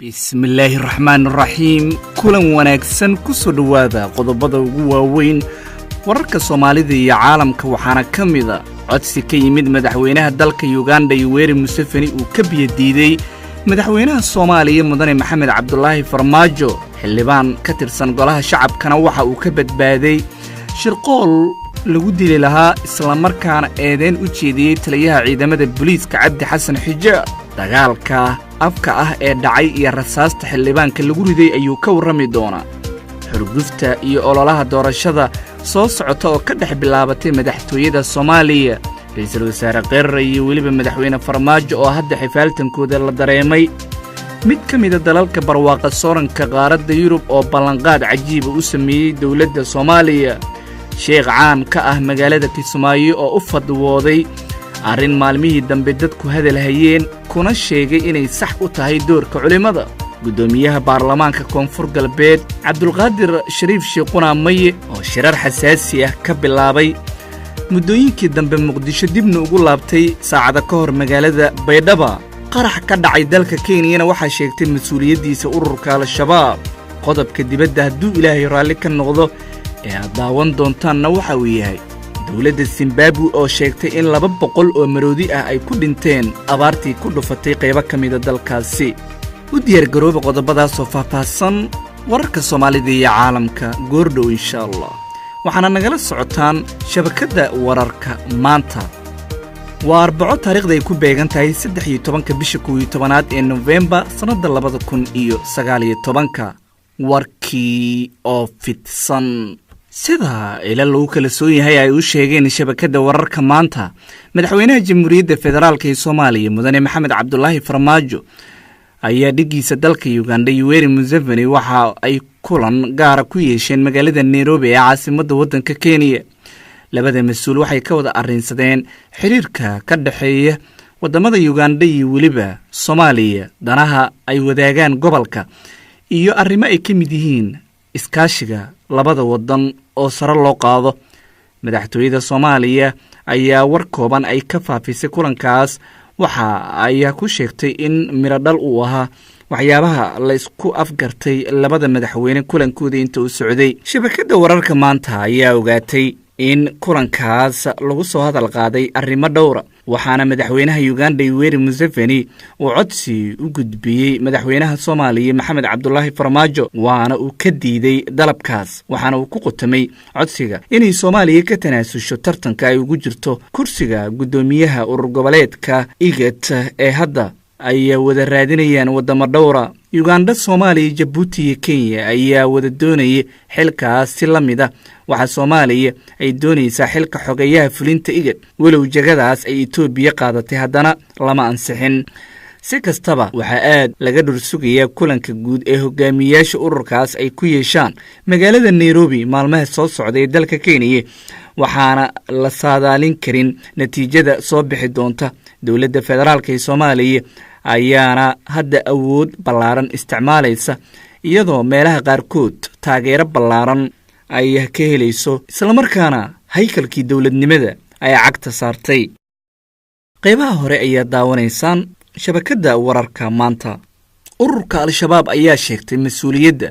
bismillaahi raxmaan raxiim kulan wanaagsan ku soo dhowaada qodobada ugu waaweyn wararka Soomaalida iyo caalamka waxaana ka mid ah codsi ka yimid madaxweynaha dalka Uganda Yoweri Museveni uu ka biyadiiday madaxweynaha Soomaaliya Mudane Maxamed Cabdullaahi Farmaajo xildhibaan ka tirsan golaha shacabkana waxa uu ka badbaaday shirqool lagu dili lahaa isla markaana eedeyn u jeediyay taliyaha ciidamada booliiska Cabdi Xasan Xijaar dagaalka afka ah ee dhacay iyo rasaasta xildhibaanka lagu riday ayuu ka warrami doonaa xurgufta iyo ololaha doorashada soo socota oo ka dhex bilaabatay madaxtooyada Soomaaliya ra'iisul wasaare Qeyrre iyo weliba madaxweyne Farmaajo oo hadda xifaaltankooda la dareemay mid ka mid ah dalalka barwaaqa sooranka qaaradda Yurub oo ballanqaad cajiib u sameeyay dawladda Soomaaliya sheekh caan ka ah magaalada Kismaayo oo u fadwooday arrin maalmihii dambe dadku hadal hayeen kuna sheegay inay sax u tahay doorka culimada gudoomiyaha baarlamaanka koonfur galbeed Cabdulqaadir Shariif Sheekuna Maye oo shirar xasaasi ah ka bilaabay muddooyinkii dambe Muqdisho dibna ugu laabtay saacada ka hor magaalada Baydhabo qarax ka dhacay dalka Kenya waxa sheegtay mas'uuliyadiisa ururka Al-Shabaab qodobka dibadda hadduu Ilaahay raalli ka noqdo ee daawan doontaanna waxa uu yahay dawladda Zimbabwe oo sheegtay in 200 oo maroodi ah ay ku dhinteen abaartii ku dhufatay qaybo ka mid ah dalkaasi u diyaar garooba qodobadaas oo faahfaahsan wararka Soomaalida iyo caalamka goordhow insha Allah waxaana nagala socotaan shabakada wararka maanta waa Arbaco taariikhda ay ku beegan tahay 13 bisha 11 ee November sanada 2019 warkii oo fidsan sida ila lagu kala soo yahay ay u sheegeen shabakada wararka maanta madaxweynaha jamhuuriyadda federaalka ee Soomaaliya Mudane Maxamed Cabdullaahi Farmaajo ayaa dhigiisa dalka Uganda Yoweri Museveni waxa ay kulan gaar ah ku yeesheen magaalada Nairobi ee caasimadda waddanka Kenya labada mas'uul waxay ka wada arrinsadeen xiriirka ka dhaxeeya wadamada Uganda iyo waliba Soomaaliya danaha ay wadaagaan gobolka iyo arrimo ay ka mid yihiin iskaashiga labada wadan oo sare loo qaado madaxtooyada Soomaaliya ayaa war kooban ay ka faafisay kulankaas waxa ay ku sheegtay in miradhal uu ahaa waxyaabaha la isku afgartay labada madaxweyne kulankooda inta uu socday shabakada wararka maanta ayaa ogaatay in kulankaas lagu soo hadal qaaday arrimo dhowr waxaana madaxweynaha Uganda Yoweri Museveni uu codsi u gudbiyay madaxweynaha Soomaaliya Maxamed Cabdullaahi Farmaajo waana uu ka diiday dalabkaas waxaana uu ku qotamay codsiga inay Soomaaliya ka tanaasusho tartanka ay ugu jirto kursiga gudoomiyaha urur goboleedka IGAD ee hadda ay wada raadinayaan wadamo dhowra Uganda Soomaaliya Djibouti iyo Kenya ayaa wada doonayay xilkaas si lamid ah waxa Soomaaliya ay doonaysaa xilka xogayaha fulinta IGAD walow jagadaas ay Itoobiya qaadatay haddana lama ansixin si kastaba waxa aad laga dhursugayaa kulanka guud ee hogaamiyaasha ururkaas ay ku yeeshaan magaalada Nairobi maalmaha soo socday dalka Kenya waxaana la saadaalin karin natiijada soo bixi doonta dawladda federaalka ee Soomaaliya ayaana hadda awood ballaaran isticmaalaysa iyadoo meelaha qaarkood taageero ballaaran ay ka helayso isla markaana haykalkii dawladnimada ay cagta saartay qaybaha hore ayaa daawanaysaan shabakada wararka maanta ururka Al-Shabaab ayaa sheegtay mas'uuliyadda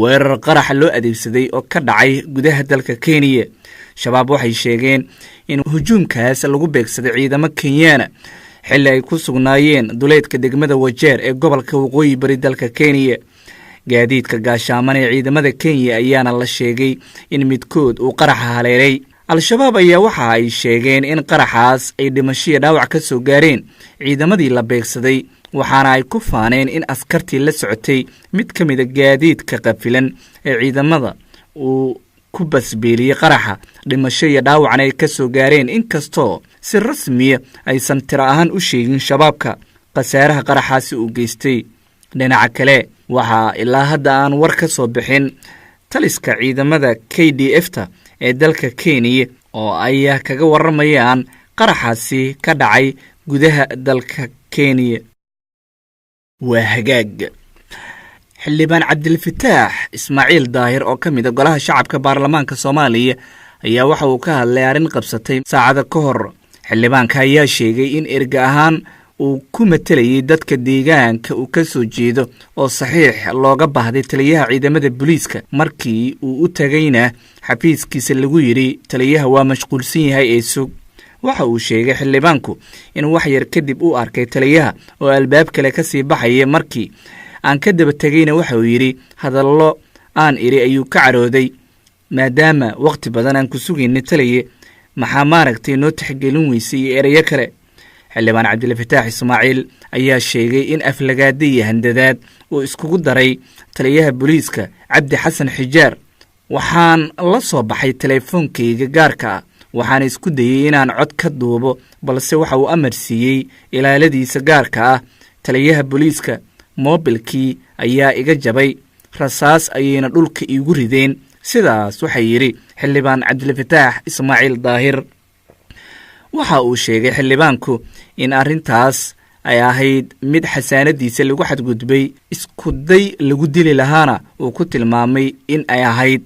weerar qarax loo adeegsaday oo ka dhacay gudaha dalka Kenya shabaab waxay sheegeen in hujuumkaas lagu beegsaday ciidamo Kenyaana xilli ay ku sugnaayeen duleedka degmada Wajeer ee gobolka waqooyi bari dalka Kenya gaadiidka gaashaaman ee ciidamada Kenya ayaana la sheegay in midkood uu qarax haleelay Al-Shabaab ayaa waxa ay sheegeen in qaraxaas ay dhimasho dhaawac ka soo gaareen ciidamadii la beegsaday waxaana ay ku faaneen in askartii la socotay mid ka mid ah gaadiidka qafilan ee ciidamada uu ku basbeeliyay qaraxa dhimasho iyo dhaawacna ay ka soo gaareen inkastoo si rasmi ah aysan tiro ahaan u sheegin shabaabka qasaaraha qaraxaasi uu geystay dhinaca kale waxa ilaa hadda aan war ka soo bixin taliska ciidamada KDF-ta ee dalka Kenya oo ay kaga waramayaan qaraxaasi ka dhacay gudaha dalka Kenya waa hagaag xildhibaan Cabdilfataax Ismaaciil Daahir oo ka mid ah golaha shacabka baarlamaanka Soomaaliya ayaa waxa uu ka hadlay arrin qabsatay saacada ka hor xildhibaanka ayaa sheegay in erga ahaan uu ku matalayay dadka deegaanka uu ka soo jeedo oo saxiix looga baahday taliyaha ciidamada booliiska. markii uu u tagayna xafiiskiisa lagu yidhi taliyaha waa mashquulsan yahay ee sug. waxa uu sheegay xildhibaanku in wax yar kadib uu arkay taliyaha oo albaab kale ka sii baxaya. markii aan ka daba tegayna waxa uu yidhi hadallo aan idhi ayuu ka carooday maadaama wakhti badan aan ku sugaynay taliye, maxaa maaragtay noo tixgelin weysay iyo erayo kale. xildhibaan cabdilfataax ismaaciil ayaa sheegay in aflagaada iyo handadaad uu iskugu daray taliyaha booliiska cabdi xasan xijaar. waxaan la soo baxay telefoonkayga gaarka ah, waxaan isku dayey inaan cod ka duubo, balse waxa uu amar siiyey ilaaladiisa gaarka ah taliyaha booliiska. moobilkii ayaa iga jabay, rasaas ayayna dhulka iigu rideen. sidaas waxaa yidhi xildhibaan cabdilfataax ismaaciil daahir. waxa uu sheegay xildhibaanku in arrintaas ay ahayd mid xasaanadiisa lagu xadgudbay, iskuday lagu dili lahaana uu ku tilmaamay in ay ahayd.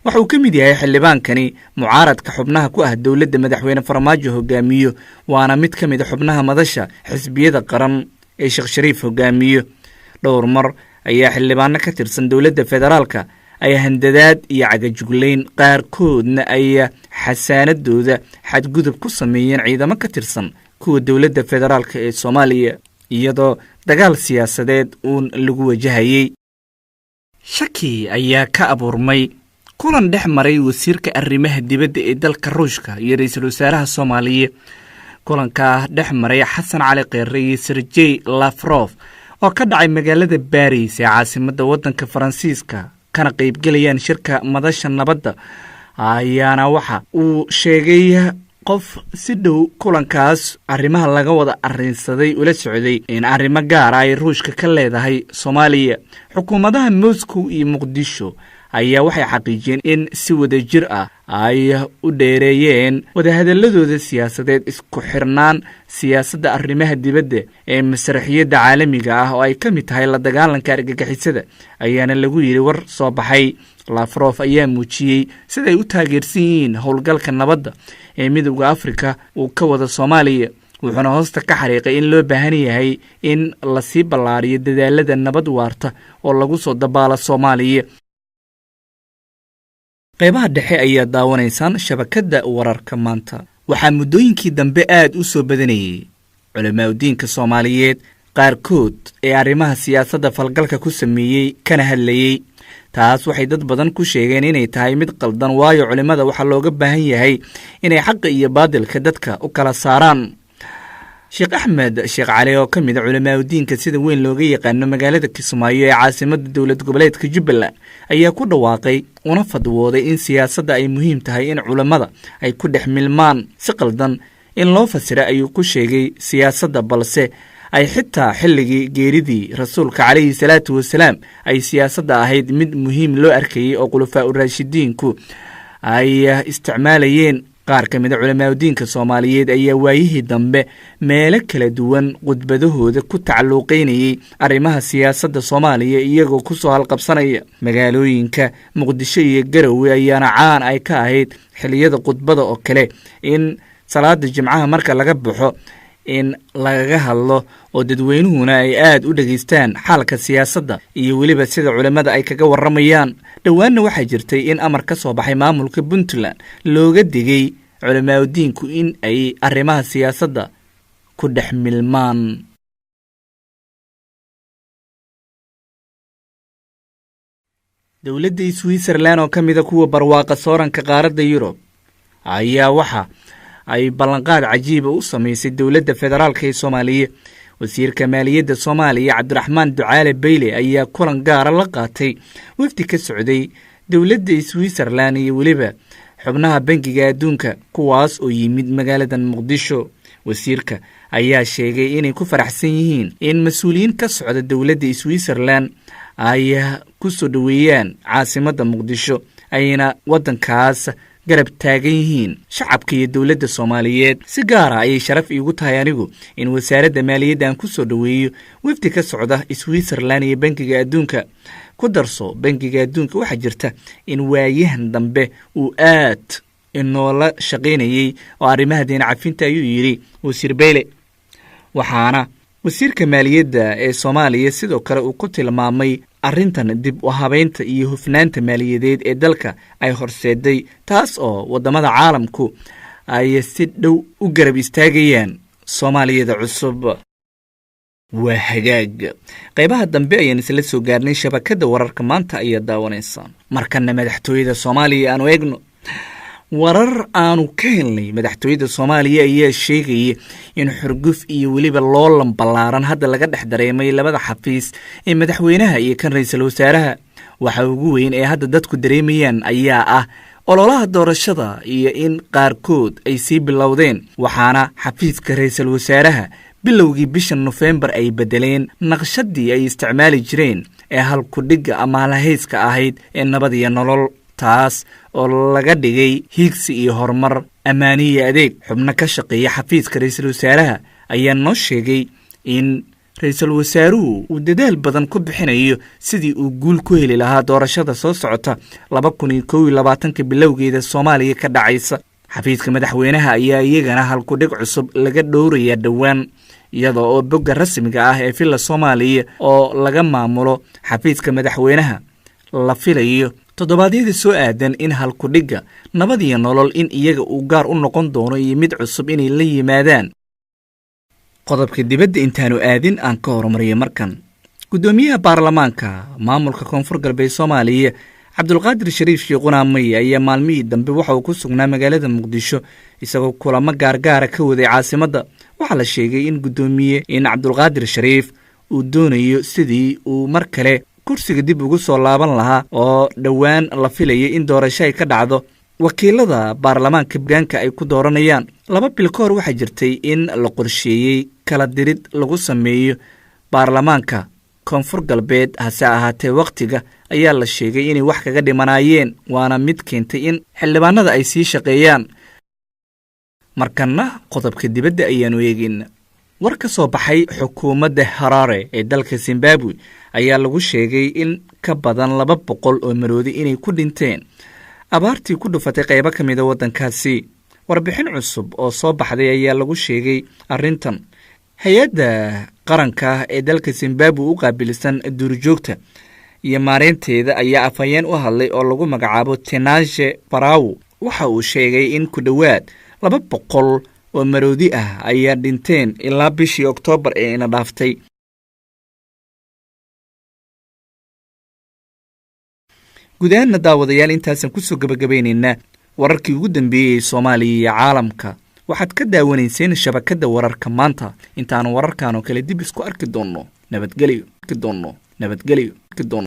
waxa uu ka mid yahay xildhibaankani mucaaradka xubnaha ku ah dowladda madaxweyne farmaajo hogaamiyo, waana mid ka mid a xubnaha madasha xisbiyada qaran ee sheekh shariif hogaamiyo. dhowr mar ayaa xildhibaano ka tirsan dowladda federaalka ay handadaad iyo cagajuglayn, qaarkoodna ay xasaanadooda xadgudub ku sameeyeen ciidamo ka tirsan kuwa dowladda federaalka ee soomaaliya, iyadoo dagaal siyaasadeed uun lagu wajahayey. shaki ayaa ka abuurmay kulan dhex maray wasiirka arrimaha dibadda ee dalka ruushka iyo ra-iisul wasaaraha soomaaliya. kulankaa dhex maray xasan cali kheyre iyo sergey lafrof oo ka dhacay magaalada baris ee caasimadda waddanka faransiiska, kana qaybgelayaan shirka madasha nabadda, ayaana waxa uu sheegay qof si dhow kulankaas arrimaha laga wada arrinsaday ula socday in arrimo gaara ay ruushka ka leedahay soomaaliya. xukuumadaha moscow iyo muqdisho ayaa waxay xaqiijiyeen in si wada jir ah ay u dheereeyeen wadahadaladooda siyaasadeed, isku xirnaan siyaasadda arrimaha dibadda ee masraxiyadda caalamiga ah oo ay ka mid tahay la dagaalanka argagixisada, ayaana lagu yidhi war soo baxay. lafrof ayaa muujiyey siday u taageersan yihiin howlgalka nabadda ee midowda afrika uu ka wada soomaaliya, wuxuuna hoosta ka xariiqay in loo baahan yahay in lasii ballaariyo dadaalada nabad waarta oo lagu soo dabaala soomaaliya. qaybaha dhexe ayaa daawanaysaan shabakadda wararka maanta. waxaa muddooyinkii dambe aad u soo badanayey culimaadudiinka soomaaliyeed qaarkood ee arrimaha siyaasadda falgalka ku sameeyey kana hadlayey. taas waxay dad badan ku sheegeen inay tahay mid qaldan, waayo culimmada waxaa looga baahan yahay inay xaqa iyo baadilka dadka u kala saaraan. sheekh axmed sheekh cali oo ka mid a culimaadudiinka sida weyn looga yaqaano magaalada kismaayo ee caasimadda dowlad goboleedka jubbaland ayaa ku dhawaaqay una fadwooday in siyaasadda ay muhiim tahay in culammada ay ku dhex milmaan. si qaldan in loo fasira ayuu ku sheegay siyaasadda, balse ay xitaa xilligii geeridii rasuulka calayhi salaatu wasalaam ay siyaasadda ahayd mid muhiim loo arkayey oo khulafaa uraashidiinku ay isticmaalayeen. qaar ka mid a culimaadudiinka soomaaliyeed ayaa waayihii dambe meelo kala duwan khudbadahooda ku tacalluuqaynayey arrimaha siyaasadda soomaaliya, iyagoo ku soo halqabsanaya. magaalooyinka muqdisho iyo garowe ayaana caan ay ka ahayd xilliyada khudbada oo kale in salaada jimcaha marka laga baxo in lagaga hadlo oo dadweynuhuna ay aad u dhegaystaan xaalka siyaasadda iyo weliba sida culimmada ay kaga warramayaan. dhowaanna waxaa jirtay in amar ka soo baxay maamulka puntland looga digay culimaadudiinku in ay arrimaha siyaasadda ku dhex milmaan. dowladda switzerland oo ka mida kuwa barwaaqa sooranka qaaradda yurub ayaa waxa ay ballanqaad cajiiba u samaysay dowladda federaalka ee soomaaliya. wasiirka maaliyadda soomaaliya cabdiraxmaan ducaale bayle ayaa kulan gaara la qaatay wafdi ka socday dowladda switzerland iyo weliba xubnaha bangiga adduunka, kuwaas oo yimid magaalada muqdisho. wasiirka ayaa sheegay inay ku faraxsan yihiin in mas-uuliyiin ka socda dowladda switzerland ay ku soo dhoweeyaan caasimadda muqdisho, ayna waddankaas garab taagan yihiin shacabka iyo dowladda soomaaliyeed. si gaara ayay sharaf iigu tahay anigu in wasaaradda maaliyadda aan ku soo dhoweeyo wafdi ka socda switzerland iyo bangiga adduunka. ku darso bangiga adduunka waxaa jirta in waayahan dambe uu aad inoola shaqaynayey oo arrimaha deen cafinta ayuu yidhi wasiir bayle, waxaana wasiirka maaliyadda ee Soomaaliya sidoo kale uu ku tilmaamay arrintan dib u habeynta iyo hufnaanta maaliyadeed ee dalka ay horseeday taas oo wadamada caalamku ay si dhow u garab istaagayaan Soomaaliyada cusub. waa hagaag qaybaha dambe ayaan isla soo gaarnay shabakada wararka maanta ayaa daawanaysan. markana madaxtooyada Soomaaliya aanu eegno. warar aanu ka helnay madaxtooyada Soomaaliya ayaa sheegay in xurguf iyo waliba loolan ballaaran hadda laga dhex dareemay labada xafiis ee madaxweynaha iyo kan ra'iisul wasaaraha. waxa ugu weyn ee hadda dadku dareemayaan ayaa ah ololaha doorashada iyo in qaarkood ay sii bilowdeen, waxaana xafiiska ra'iisul wasaaraha bilowgii bisha November ay bedeleen naqshadii ay isticmaali jireen ee halku dhiga ama lahayska ahayd ee nabad iyo nolol, taas oo laga dhigay hiigsi iyo horumar ammaaniye adeeg. xubno ka shaqeeya xafiiska ra'iisul wasaaraha ayaa noo sheegay in ra'iisul wasaaruhu uu dadaal badan ku bixinayo sidii uu guul ku heli lahaa doorashada soo socota 2021 bilowgeeda Soomaaliya ka dhacaysa. xafiiska madaxweynaha ayaa iyagana halku dhig cusub laga dhowraya dhawaan, iyada oo bogga rasmiga ah ee Villa Soomaaliya oo laga maamulo xafiiska madaxweynaha la filayo toddobaadyada soo aadan in halku dhiga nabad iyo nolol in iyaga uu gaar u noqon doono iyo mid cusub inay la yimaadaan. qodobka dibadda intaanu aadin aan ka hormariyay markan. gudoomiyaha baarlamaanka maamulka koonfur galbeed Soomaaliya Cabdulqaadir Shariif Sheekh Quraamay ayaa maalmihii dambe waxa uu ku sugnaa magaalada Muqdisho isagoo kulamo gaargaara ka waday caasimadda. waxaa la sheegay in Cabdulqaadir Shariif uu doonayo sidii uu mar kale kursiga dib ugu soo laaban lahaa oo dhawaan la filayay in doorasho ay ka dhacdo wakiilada baarlamaanka deegaanka ay ku dooranayaan. 2 bil ka hor waxaa jirtay in la qorsheeyey kala dirid lagu sameeyo baarlamaanka koonfur galbeed, hase ahaatee waqtiga ayaa la sheegay inay wax kaga dhimanayeen, waana mid keentay in xildhibaanada ay sii shaqeeyaan. markana qodobka dibadda ayaanu eegin. war ka soo baxay xukuumadda Harare ee dalka Zimbabwe ayaa lagu sheegay in ka badan 200 oo maroodi inay ku dhinteen abaartii ku dhufatay qaybo ka mid ah waddankaasi. warbixin cusub oo soo baxday ayaa lagu sheegay arrintan. hay-adda qaranka ee dalka Zimbabwe u qaabilsan duurjoogta iyo maareynteeda ayaa afhayeen u hadlay oo lagu magacaabo Tenaje Parawu. waxa uu sheegay in ku dhowaad 200 oo maroodi ah ayaa dhinteen ilaa bishii Oktoobar ee ina dhaaftay. gudaana daawadayaal intaasan ku soo gabagabeynayna wararkii ugu dambeeyay Soomaaliya iyo caalamka. waxaad ka daawanayseen shabakada wararka maanta. intaanu wararkan oo kale dib isku arki doono. nabadgelyo.